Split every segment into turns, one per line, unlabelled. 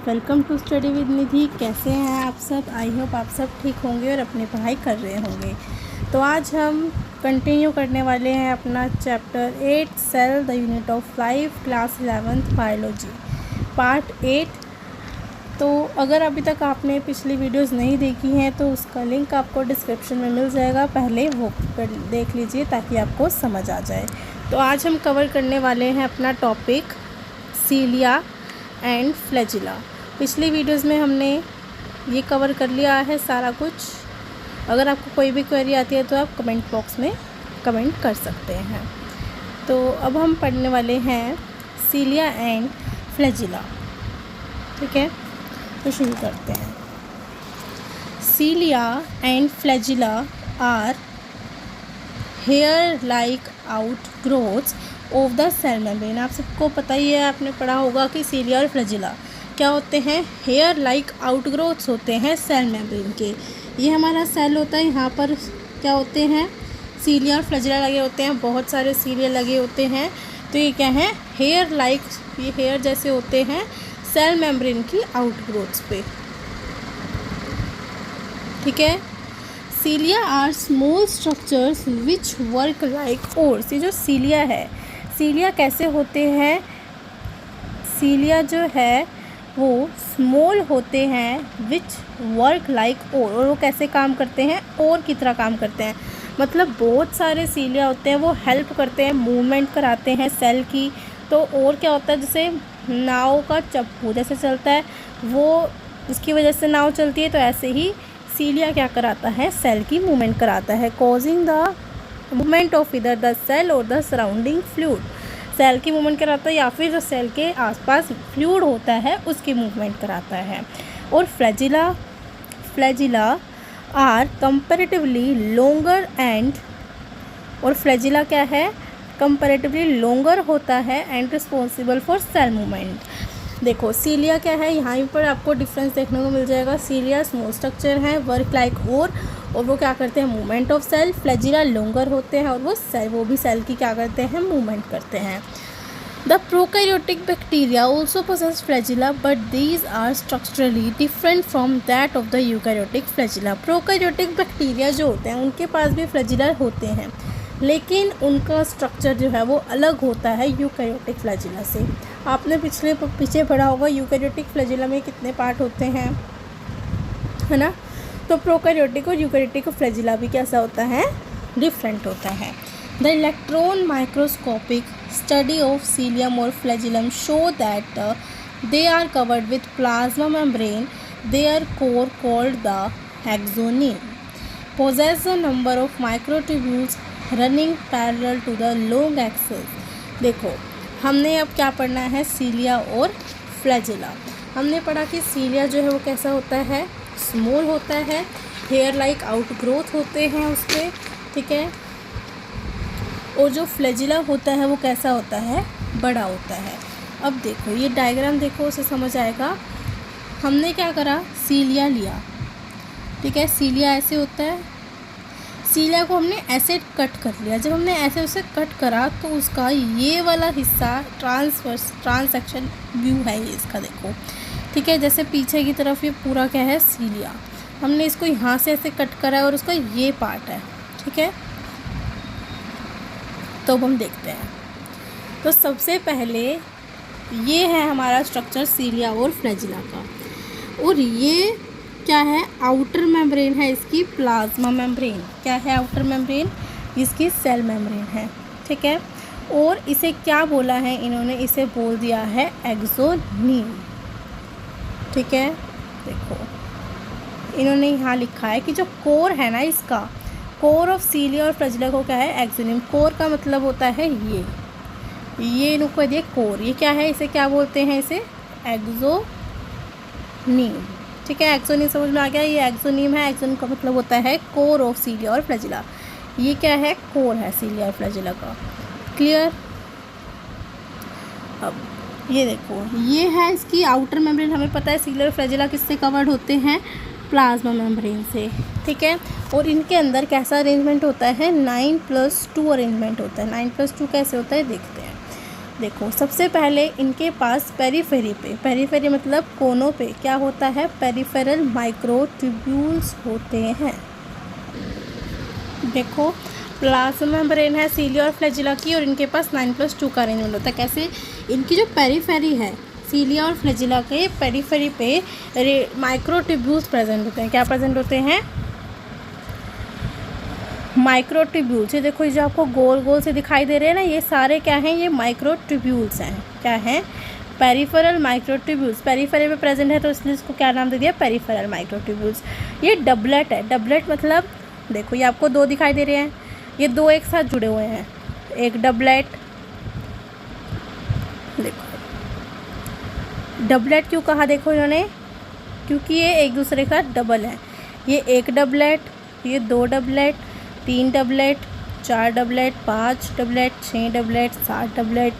Welcome to study with निधि। कैसे हैं आप सब? आई होप आप सब ठीक होंगे और अपनी पढ़ाई कर रहे होंगे। तो आज हम कंटिन्यू करने वाले हैं अपना chapter 8 cell the unit of life, class 11th biology, part 8। तो अगर अभी तक आपने पिछली वीडियोस नहीं देखी हैं तो उसका लिंक आपको डिस्क्रिप्शन में मिल जाएगा, पहले वो देख लीजिए ताकि आपको समझ आ जाए। तो आज हम कवर करने वाले हैं अपना टॉपिक सीलिया एंड फ्लैजिला। पिछली वीडियोस में हमने ये कवर कर लिया है सारा कुछ। अगर आपको कोई भी क्वेरी आती है तो आप कमेंट बॉक्स में कमेंट कर सकते हैं। तो अब हम पढ़ने वाले हैं सीलिया एंड फ्लैजिला, ठीक है? तो शुरू करते हैं। Cilia and flagella are hair like outgrowths of the cell membrane. आप सबको पता ही है, आपने पढ़ा होगा कि सीलिया और फ्लैजिला क्या होते हैं? हेयर लाइक आउटग्रोथ्स होते हैं सेल मेम्ब्रेन के। ये हमारा सेल होता है, यहाँ पर क्या होते हैं? सीलिया और फ्लैजिला लगे होते हैं, बहुत सारे सीलिया लगे होते हैं। तो ये क्या है? हेयर लाइक, ये हेयर जैसे होते हैं सेल मेम्ब्रेन की आउटग्रोथ्स पे, ठीक है? Cilia are small structures which work like oars. ये जो सीलिया है, सीलिया कैसे होते हैं? सीलिया जो है वो स्मॉल होते हैं विच वर्क लाइक ओर, और वो कैसे काम करते हैं? ओर की तरह काम करते हैं। मतलब बहुत सारे सीलिया होते हैं, वो हेल्प करते हैं, मूवमेंट कराते हैं सेल की। तो और क्या होता है? जैसे नाव का चप्पू जैसे चलता है, वो इसकी वजह से नाव चलती है, तो ऐसे ही सीलिया क्या कराता है? सेल की मूवमेंट कराता है, कॉजिंग द मूवमेंट ऑफ इधर द सेल और द सराउंडिंग फ्लूइड। सेल की मूवमेंट कराता है या फिर जो सेल के आसपास फ्लूइड होता है उसकी मूवमेंट कराता है। और flagella are comparatively longer and, और फ्लैजिला क्या है? कंपैरेटिवली लॉन्गर होता है and responsible for cell movement. देखो सीलिया क्या है, यहाँ पर आपको डिफरेंस देखने को मिल जाएगा। सीलिया स्मॉल स्ट्रक्चर है, वर्क लाइक और वो क्या करते हैं? Movement of cell. Flagella longer होते हैं और वो भी सेल की क्या करते हैं? मूवमेंट करते हैं। The prokaryotic bacteria also possess flagella but these are structurally different from that of the eukaryotic flagella. Prokaryotic bacteria जो होते हैं उनके पास भी फ्लैजिला होते हैं, लेकिन उनका स्ट्रक्चर जो है वो अलग होता है यूकैरियोटिक फ्लैजिला से। आपने पीछे पढ़ा होगा यूकैरियोटिक फ्लैजिला में कितने पार्ट होते हैं, है ना? तो प्रोकैरियोटिक और यूकैरियोटिक फ्लैजिला भी कैसा होता है? डिफरेंट होता है। The electron microscopic study of cilium और flagellum show that they are covered with plasma membrane, their core called the axoneme possess a number of microtubules running parallel to the long axis। देखो हमने अब क्या पढ़ना है? सीलिया और flagella. हमने पढ़ा कि सीलिया जो है वो कैसा होता है? स्मॉल होता है, हेयर लाइक आउटग्रोथ होते हैं उसके, ठीक है? और जो फ्लैजिला होता है वो कैसा होता है? बड़ा होता है। अब देखो ये डायग्राम देखो, उसे समझ आएगा। हमने क्या करा? सीलिया लिया, ठीक है? सीलिया ऐसे होता है, सीलिया को हमने ऐसे कट कर लिया। जब हमने ऐसे उसे कट करा तो उसका ये वाला हिस्सा ट्रांससेक्शन व्यू है ये इसका, देखो, ठीक है? जैसे पीछे की तरफ ये पूरा क्या है? सीलिया। हमने इसको यहाँ से ऐसे कट करा है और उसका ये पार्ट है, ठीक है? तो अब हम देखते हैं। तो सबसे पहले ये है हमारा स्ट्रक्चर सीलिया और फ्लैजिला का, और ये क्या है? आउटर मेम्ब्रेन है इसकी, प्लाज्मा मेम्ब्रेन। क्या है आउटर मेम्ब्रेन? इसकी सेल मेम्ब्रेन है, ठीक है? और इसे क्या बोला है इन्होंने? इसे बोल दिया है एक्सोनिम, ठीक है? देखो इन्होंने यहाँ लिखा है कि जो कोर है ना, इसका कोर ऑफ सीलिया और फ्लैजिला को क्या है? एक्सोनिम। कोर का मतलब होता है ये इनको दिए कोर। ये क्या है? इसे क्या बोलते हैं? इसे एक्सोनिम, ठीक है? एक्सोनिम समझ में आ गया? ये एक्सोनिम है। एक्सोनिम का मतलब होता है कोर ऑफ सीलिया और फ्लैजिला। ये क्या है? कोर है सीलिया और फ्लैजिला का। क्लियर? अब ये देखो, ये है इसकी आउटर मेम्ब्रेन। हमें पता है सीलिया और फ्लैजिला किससे कवर्ड होते हैं? प्लाज्मा मेम्ब्रेन से, ठीक है? और इनके अंदर कैसा अरेंजमेंट होता है? 9+2 अरेंजमेंट होता है। 9+2 कैसे होता है देखते हैं। देखो सबसे पहले इनके पास पेरीफेरी मतलब कोनों पे क्या होता है, पेरिफेरल माइक्रोट्यूब्यूल्स होते हैं। देखो प्लाज्मा मेम्ब्रेन है सीलिया और फ्लैजिला की, और इनके पास 9+2 का अरेंजमेंट होता है। कैसे, इनकी जो पेरीफेरी है सीलिया और फ्लैजिला के पेरीफेरी पे माइक्रोट्यूब्यूल्स प्रेजेंट होते हैं। क्या प्रेजेंट होते हैं, माइक्रोट्यूब्यूल्स। ये देखो, ये जो आपको गोल गोल से दिखाई दे रहे हैं ना, ये सारे क्या हैं, ये माइक्रोट्यूब्यूल्स हैं। क्या हैं, पेरिफेरल माइक्रोट्यूब्यूल्स। पेरीफेरी पे प्रेजेंट है तो इसलिए इसको क्या नाम दे दिया, पेरिफेरल माइक्रोट्यूब्यूल्स। ये डबलेट है। डबलेट मतलब देखो ये आपको 2 दिखाई दे रहे हैं, ये 2 एक साथ जुड़े हुए हैं, एक डबलेट। देखो डबलेट क्यों कहा, देखो इन्होंने, क्योंकि ये एक दूसरे का डबल है। ये एक डबलेट, ये 2 doublet, 3 doublet, 4 doublet, 5 doublet, 6 doublet, 7 doublet,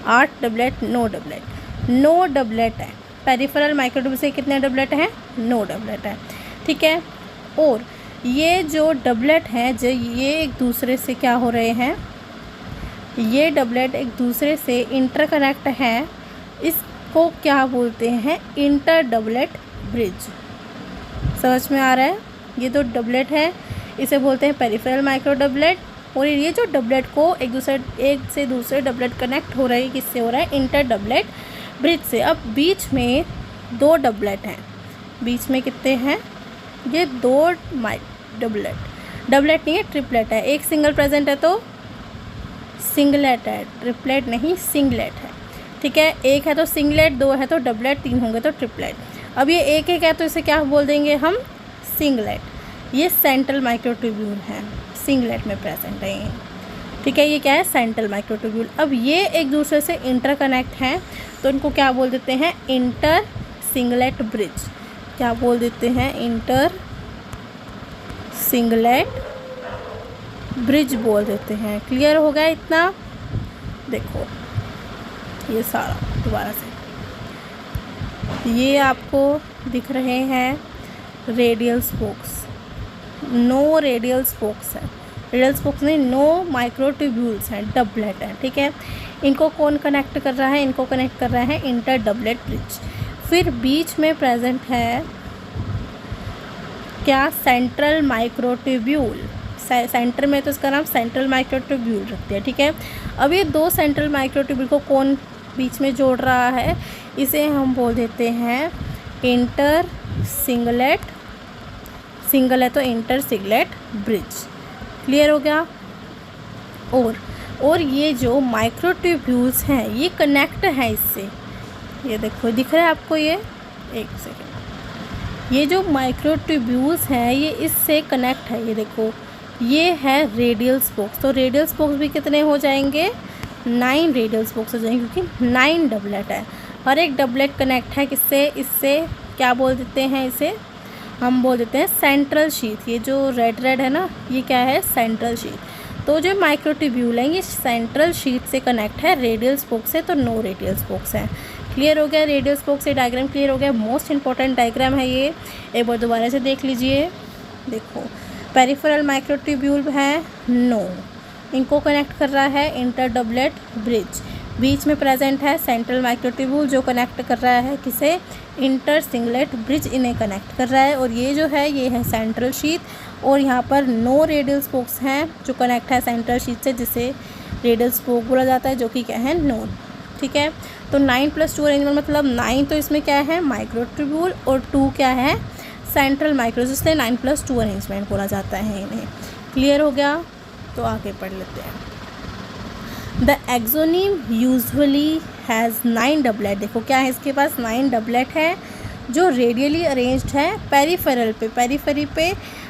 8 doublet, 9 doublet. 9 doublet है। पेरिफेरल माइक्रोट्यूब्यूल्स से कितने डबलेट हैं, 9 डबलेट है। ठीक है, और ये जो डबलेट हैं, जो ये एक दूसरे से क्या हो रहे हैं, ये डबलेट एक दूसरे से इंटरकनेक्ट हैं। इसको क्या बोलते हैं, इंटर डबलेट ब्रिज। समझ में आ रहा है, ये 2 डबलेट है, इसे बोलते हैं पेरिफेरल माइक्रो डबलेट। और ये जो डबलेट को एक से दूसरे डबलेट कनेक्ट हो रही है, किससे हो रहा है, इंटर डबलेट ब्रिज से। अब बीच में 2 डबलेट हैं, बीच में कितने हैं, ये 2 डबलेट नहीं है, ट्रिपलेट है। एक सिंगल प्रेजेंट है तो सिंगलेट है, ट्रिपलेट नहीं सिंगलेट है। ठीक है, एक है तो सिंगलेट, 2 है तो डबलेट, 3 होंगे तो ट्रिपलेट। अब ये एक है तो इसे क्या बोल देंगे हम, सिंगलेट। ये सेंट्रल माइक्रोट्यूब्यूल है, सिंगलेट में प्रेजेंट है ये। ठीक है, ये क्या है, सेंट्रल माइक्रोट्यूब्यूल। अब ये एक दूसरे से इंटरकनेक्ट हैं तो इनको क्या बोल देते हैं, इंटर सिंगलेट ब्रिज। क्या बोल देते हैं, इंटर सिंगलेट ब्रिज बोल देते हैं। क्लियर हो गया इतना। देखो ये सारा दोबारा से, ये आपको दिख रहे हैं रेडियल स्पोक्स, 9 रेडियल स्पोक्स हैं। रेडियल स्पोक्स में 9 माइक्रोट्यूब्यूल्स हैं, डबलेट हैं। ठीक है, इनको कौन कनेक्ट कर रहा है, इनको कनेक्ट कर रहा है इंटर डबलेट ब्रिज। फिर बीच में प्रेजेंट है क्या, सेंट्रल माइक्रोट्यूब्यूल। सेंटर में तो इसका नाम सेंट्रल माइक्रोट्यूब्यूल रखते हैं। ठीक है, अब ये 2 सेंट्रल माइक्रोट्यूब्यूल को कौन बीच में जोड़ रहा है, इसे हम बोल देते हैं इंटर सिंगलेट, सिंगल है तो इंटर सिंगलेट ब्रिज। क्लियर हो गया। और ये जो माइक्रोट्यूब्यूल्स हैं ये कनेक्ट हैं इससे, ये देखो दिख रहा है आपको, ये एक सेकेंड, ये जो माइक्रोट्यूब्यूल्स हैं ये इससे कनेक्ट है। ये देखो ये है रेडियल स्पोक्स, तो रेडियल स्पोक्स भी कितने हो जाएंगे, 9 रेडियल स्पोक्स हो जाएंगे, क्योंकि 9 डबलेट है। हर एक डबलेट कनेक्ट है किससे, इससे। क्या बोल देते हैं इसे, हम बोल देते हैं सेंट्रल शीथ। ये जो रेड है ना, ये क्या है, सेंट्रल शीथ। तो जो माइक्रोट्यूब्यूल है ये सेंट्रल शीथ से कनेक्ट है, रेडियल स्पोक्स से तो 9 रेडियल स्पोक्स हैं। क्लियर हो गया, रेडियल स्पोक्स से डायग्राम क्लियर हो गया। मोस्ट इंपॉर्टेंट डायग्राम है ये, एक बार दोबारा से देख लीजिए। देखो पेरिफेरल माइक्रोट्यूब्यूल है 9, इनको कनेक्ट कर रहा है इंटर डबलेट ब्रिज। बीच में प्रेजेंट है सेंट्रल माइक्रोट्यूब्यूल जो कनेक्ट कर रहा है किसे, इंटर सिंगलेट ब्रिज, इन्हें कनेक्ट कर रहा है। और ये जो है ये है सेंट्रल शीथ, और यहाँ पर 9 रेडियल स्पोक्स हैं जो कनेक्ट है सेंट्रल शीथ से, जिसे रेडियल स्पोक बोला जाता है, जो कि क्या है, 9। ठीक है, तो 9+2 अरेंजमेंट मतलब 9 तो इसमें क्या है, माइक्रोट्यूब्यूल, और 2 क्या है, सेंट्रल माइक्रोज, इसलिए 9+2 अरेंजमेंट बोला जाता है इन्हें। क्लियर हो गया, तो आगे पढ़ लेते हैं। The axoneme usually has 9 doublet. देखो क्या है, इसके पास 9 डबलेट है जो रेडियली अरेंज्ड है पेरीफेरी पे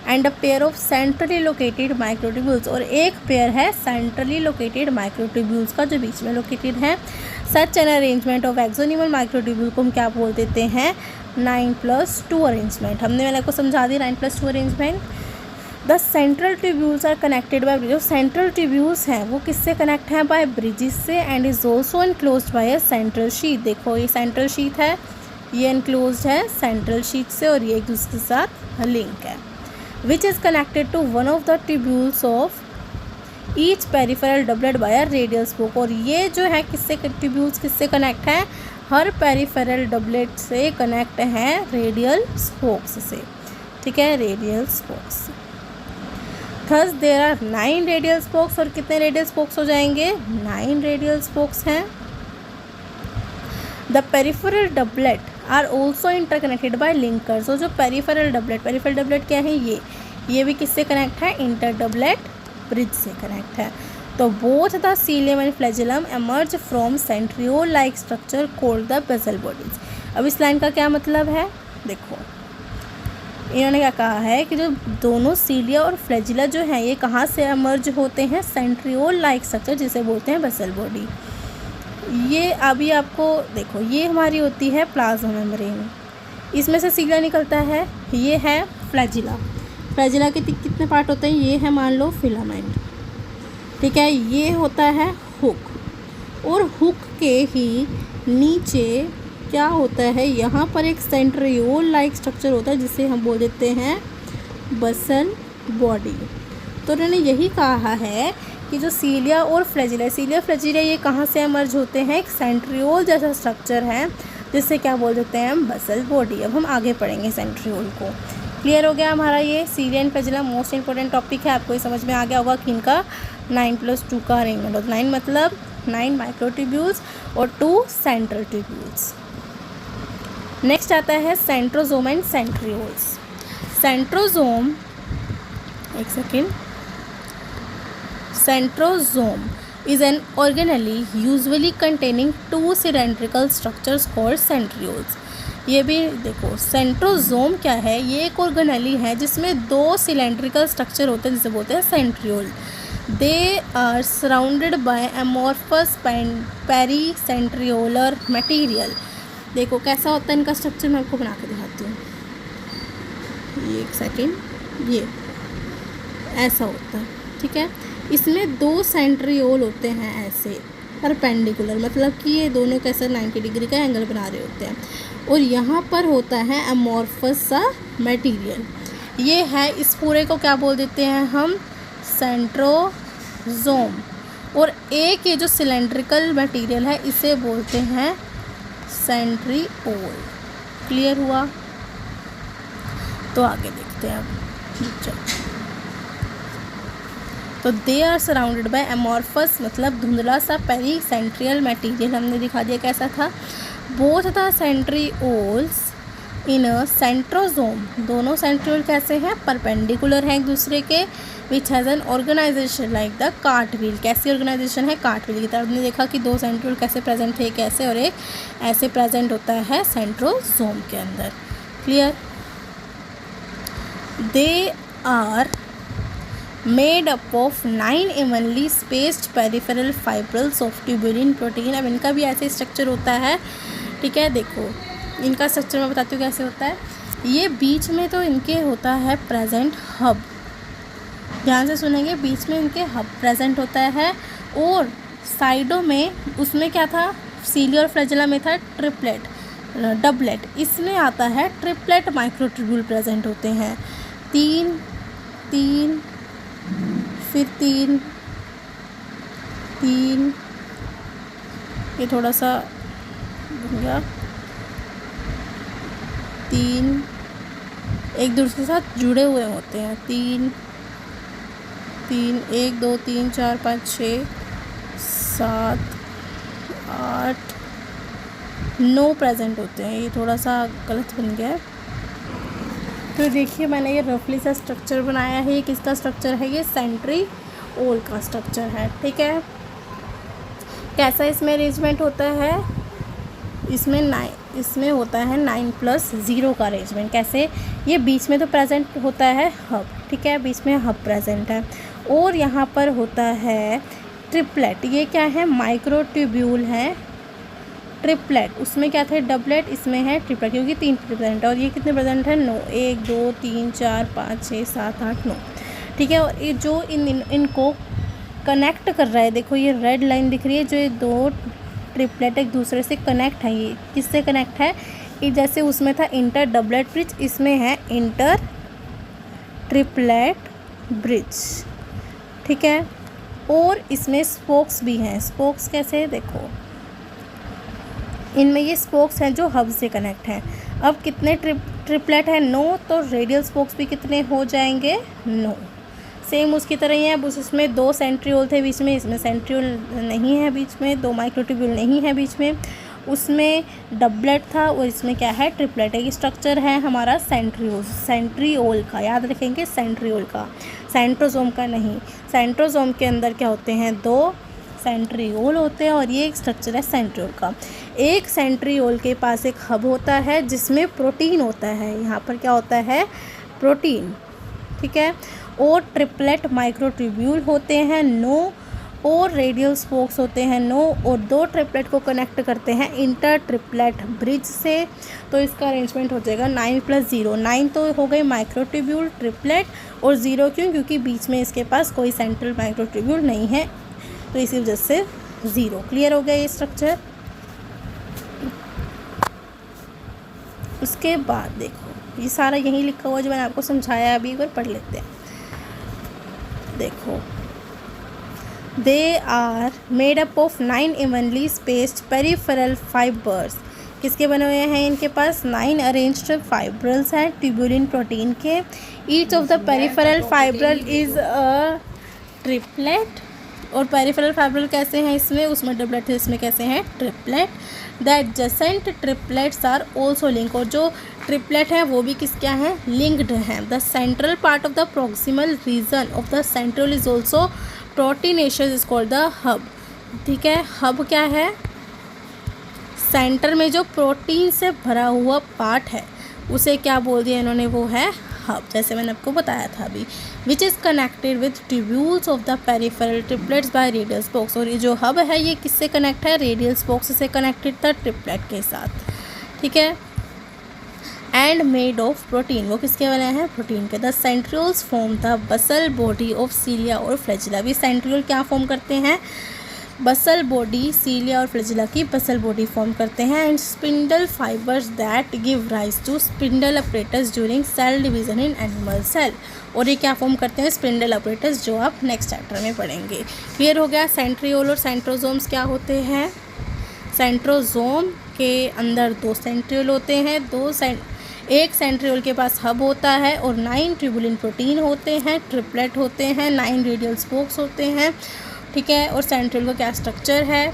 and a pair of centrally located microtubules, और एक पेयर है सेंट्रली लोकेटेड माइक्रोट्यूब्यूल्स का जो बीच में लोकेटेड है। Such an arrangement of axonemal microtubule को हम क्या बोल देते हैं, 9+2 अरेंजमेंट। हमने मैंने को समझा दी 9+2 arrangement. The central tubules are connected by bridge. जो सेंट्रल ट्यूब्यूल्स हैं वो किससे कनेक्ट हैं, बाय ब्रिजेस से, and is also enclosed by a central sheath. देखो ये सेंट्रल शीथ है, ये इनक्लोज्ड है सेंट्रल शीथ से, और ये एक दूसरे के साथ लिंक है। Which is connected to one of the tubules of each peripheral doublet by a radial spoke. और ये जो है किससे ट्यूब्यूल्स किससे कनेक्ट है, हर पेरिफेरल डबलेट से कनेक्ट है रेडियल स्पोक्स से, ठीक है, radial spokes. Thus there are 9 radial spokes. और कितने रेडियल स्पोक्स हो जाएंगे, 9 रेडियल स्पोक्स हैं। The peripheral doublet are also interconnected by linkers. और जो पेरिफेरल डबलेट क्या है, ये भी किससे कनेक्ट है, इंटर डबलेट ब्रिज से कनेक्ट है। तो both the cilium and flagellum emerge from centriole like structure called the basal bodies. अब इस लाइन का क्या मतलब है, देखो इन्होंने क्या कहा है कि जो दोनों सीलिया और फ्लैजिला जो हैं ये कहाँ से एमर्ज होते हैं, सेंट्रियोल लाइक स्ट्रक्चर जिसे बोलते हैं बेसल बॉडी। ये अभी आपको देखो, ये हमारी होती है प्लाज्मा मेम्ब्रेन, इसमें से सीलिया निकलता है, ये है फ्लैजिला। फ्लैजिला के कितने पार्ट होते हैं, ये है मान लो फिलामेंट, ठीक है, ये होता है हुक। और हुक के ही नीचे क्या होता है, यहाँ पर एक सेंट्रियोल लाइक स्ट्रक्चर होता है जिसे हम बोल देते हैं बेसल बॉडी। तो उन्होंने यही कहा है कि जो सीलिया और फ्लैजिला ये कहाँ से एमर्ज होते हैं, एक सेंट्रियोल जैसा स्ट्रक्चर है जिससे क्या बोल देते हैं हम, बेसल बॉडी। अब हम आगे पढ़ेंगे सेंट्रियोल को। क्लियर हो गया हमारा ये सीलिया and flagella most important topic है। आपको ये समझ में आ गया होगा कि इनका 9+2 का अरेंजमेंट होता है। 9 मतलब 9 माइक्रोट्यूब्यूल्स और 2 सेंट्रल ट्यूब्यूल्स। नेक्स्ट आता है सेंट्रोजोम एंड सेंट्रियोल्स। सेंट्रोजोम, एक second, centrosome is an organelle usually containing 2 cylindrical structures called centrioles। ये भी देखो, सेंट्रोजोम क्या है, ये एक ऑर्गेनेली है जिसमें 2 सिलेंड्रिकल स्ट्रक्चर होते हैं जिसे बोलते हैं centriole. They are surrounded by amorphous pericentriolar material. देखो कैसा होता है इनका स्ट्रक्चर, मैं आपको बना के दिखाती हूँ, ये एक सेकेंड, ये ऐसा होता है, ठीक है। इसमें 2 सेंट्रियोल होते हैं ऐसे परपेंडिकुलर, मतलब कि ये दोनों कैसे 90 डिग्री का एंगल बना रहे होते हैं। और यहाँ पर होता है एमोर्फस सा मटेरियल, ये है, इस पूरे को क्या बोल देते हैं हम, सेंट्रोजोम। और एक ये जो सिलेंड्रिकल मटेरियल है इसे बोलते हैं सेंट्रियोल। क्लियर हुआ, तो आगे देखते हैं अब। तो they are surrounded by amorphous मतलब धुंधला सा पेरी सेंट्रियल मटेरियल, हमने दिखा दिया कैसा था। Both the centrioles in a centrosome, दोनों सेंट्रियोल कैसे हैं, परपेंडिकुलर हैं एक दूसरे के, which has an organization like the cartwheel. कैसी ऑर्गेनाइजेशन है, कार्टव्हील की तरह। हमने देखा कि 2 सेंट्रियोल कैसे प्रेजेंट थे, एक ऐसे और एक ऐसे प्रेजेंट होता है सेंट्रोजोम के अंदर। Clear. They are made up of 9 evenly spaced peripheral fibrils of tubulin protein. अब इनका भी ऐसे स्ट्रक्चर होता है, ठीक है। देखो इनका स्ट्रक्चर मैं बताती हूँ कैसे होता है। ये बीच में तो इनके होता है प्रेजेंट हब, ध्यान से सुनेंगे, बीच में इनके हब प्रेजेंट होता है। और साइडों में उसमें क्या था, सीलिया और फ्लैजिला में था ट्रिपलेट डबलेट, इसमें आता है ट्रिपलेट माइक्रोट्यूब्यूल प्रेजेंट होते हैं। 3 3 फिर 3 3, ये थोड़ा सा बन गया, 3 एक दूसरे के साथ जुड़े हुए होते हैं। 3 3 1 2 3 4 5 6 7 8 9 प्रेजेंट होते हैं। ये थोड़ा सा गलत बन गया है। तो देखिए मैंने ये रफली सा स्ट्रक्चर बनाया है। ये किसका स्ट्रक्चर है, ये सेंट्रियोल का स्ट्रक्चर है, ठीक है। कैसा इसमें अरेंजमेंट होता है, इसमें होता है 9+0 का अरेंजमेंट। कैसे, ये बीच में तो प्रेजेंट होता है हब, ठीक है, बीच में हब प्रेजेंट है। और यहाँ पर होता है ट्रिपलेट, ये क्या है, माइक्रोट्यूब्यूल है। ट्रिपलेट उसमें क्या थे, डबलेट, इसमें है ट्रिपलेट, क्योंकि 3 प्रेजेंट है। और ये कितने प्रेजेंट है, 9, 1 2 3 4 5 6 7 8 9, ठीक है। और ये जो इनको कनेक्ट कर रहा है, देखो ये रेड लाइन दिख रही है, जो ये 2 ट्रिपलेट एक दूसरे से कनेक्ट है। ये किससे कनेक्ट है, ये जैसे उसमें था इंटर डबलेट ब्रिज, इसमें है इंटर ट्रिपलेट ब्रिज, ठीक है। और इसमें स्पोक्स भी हैं। स्पोक्स कैसे, देखो इनमें ये स्पोक्स हैं जो हब से कनेक्ट हैं। अब कितने ट्रिपलेट हैं, 9, तो रेडियल स्पोक्स भी कितने हो जाएंगे, 9। सेम उसकी तरह ही है, बस उसमें 2 सेंट्रियोल थे बीच में, इसमें सेंट्रियोल नहीं है बीच में, 2 माइक्रोट्यूब्यूल नहीं है बीच में, उसमें डबलेट था और इसमें क्या है, ट्रिपलेट है। ये स्ट्रक्चर है हमारा सेंट्रियोल का, याद रखेंगे सेंट्रियोल का, सेंट्रोसोम का नहीं। सेंट्रोसोम के अंदर क्या होते हैं, 2 सेंट्रियोल होते हैं और ये एक स्ट्रक्चर है सेंट्रियोल का। एक सेंट्रियोल के पास एक हब होता है जिसमें प्रोटीन होता है, यहाँ पर क्या होता है, प्रोटीन, ठीक है। और ट्रिपलेट माइक्रोट्यूब्यूल होते हैं 9 और रेडियल स्पोक्स होते हैं 9 और 2 ट्रिपलेट को कनेक्ट करते हैं इंटर ट्रिपलेट ब्रिज से। तो इसका अरेंजमेंट हो जाएगा 9 + 0। 9 तो हो गए माइक्रोट्यूब्यूल ट्रिपलेट और 0 क्यों, क्योंकि बीच में इसके पास कोई सेंट्रल माइक्रोट्यूब्यूल नहीं है, तो इसी वजह से 0। क्लियर हो गया ये स्ट्रक्चर। उसके बाद देखो ये सारा यहीं लिखा हुआ जो मैंने आपको समझाया, अभी एक बार पढ़ लेते हैं। देखो they are made up of 9 evenly spaced peripheral fibres. किसके बने हुए हैं, इनके पास 9 अरेंज्ड फाइब्रल्स हैं ट्यूबुलिन प्रोटीन के। Each of the peripheral fibril is a triplet. और पेरिफेरल फाइब्रल कैसे हैं, इसमें उसमें डबलेट है, इसमें कैसे हैं, triplet. The adjacent triplets are also link. और जो ट्रिपलेट हैं वो भी किस क्या हैं, लिंक्ड हैं। The central part of the proximal region of the central is also proteinaceous is called the hub. ठीक है, हब क्या है, सेंटर में जो प्रोटीन से भरा हुआ पार्ट है उसे क्या बोल दिया इन्होंने, वो है हब, जैसे मैंने आपको बताया था अभी। विच is connected with tubules of the peripheral triplets bye radial spokes. और ये जो हब है ये किससे कनेक्ट है, रेडियल स्पोक्स से कनेक्टेड था ट्रिपलेट के साथ, ठीक है। एंड मेड ऑफ प्रोटीन, वो किसके बने हैं, प्रोटीन के। The centrioles form the Bansal body of सीलिया और फ्लैजिला। भी सेंट्रियोल क्या फॉर्म करते हैं, बसल बॉडी, सीलिया और फ्लैजिला की बसल बॉडी फॉर्म करते हैं। And spindle fibres that give rise to spindle apparatus during cell division in animal cell. और ये क्या फॉर्म करते हैं, स्पिंडल अपरेटस, जो आप नेक्स्ट चैप्टर में पढ़ेंगे। क्लियर हो गया। सेंट्रियोल और सेंट्रोजोम्स क्या होते हैं, सेंट्रोजोम के अंदर 2 सेंट्रियोल होते हैं, एक सेंट्रियोल के पास हब होता है और 9 ट्यूबुलिन प्रोटीन होते हैं, ट्रिपलेट होते हैं, 9 रेडियल स्पोक्स होते हैं, ठीक है। और सेंट्रियोल का क्या स्ट्रक्चर है,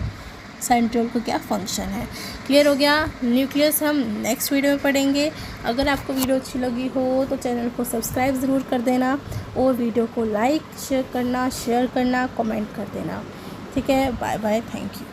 सेंट्रियोल का क्या फंक्शन है। क्लियर हो गया। न्यूक्लियस हम नेक्स्ट वीडियो में पढ़ेंगे। अगर आपको वीडियो अच्छी लगी हो तो चैनल को सब्सक्राइब ज़रूर कर देना और वीडियो को लाइक शेयर करना, कमेंट कर देना, ठीक है। Bye bye, thank you.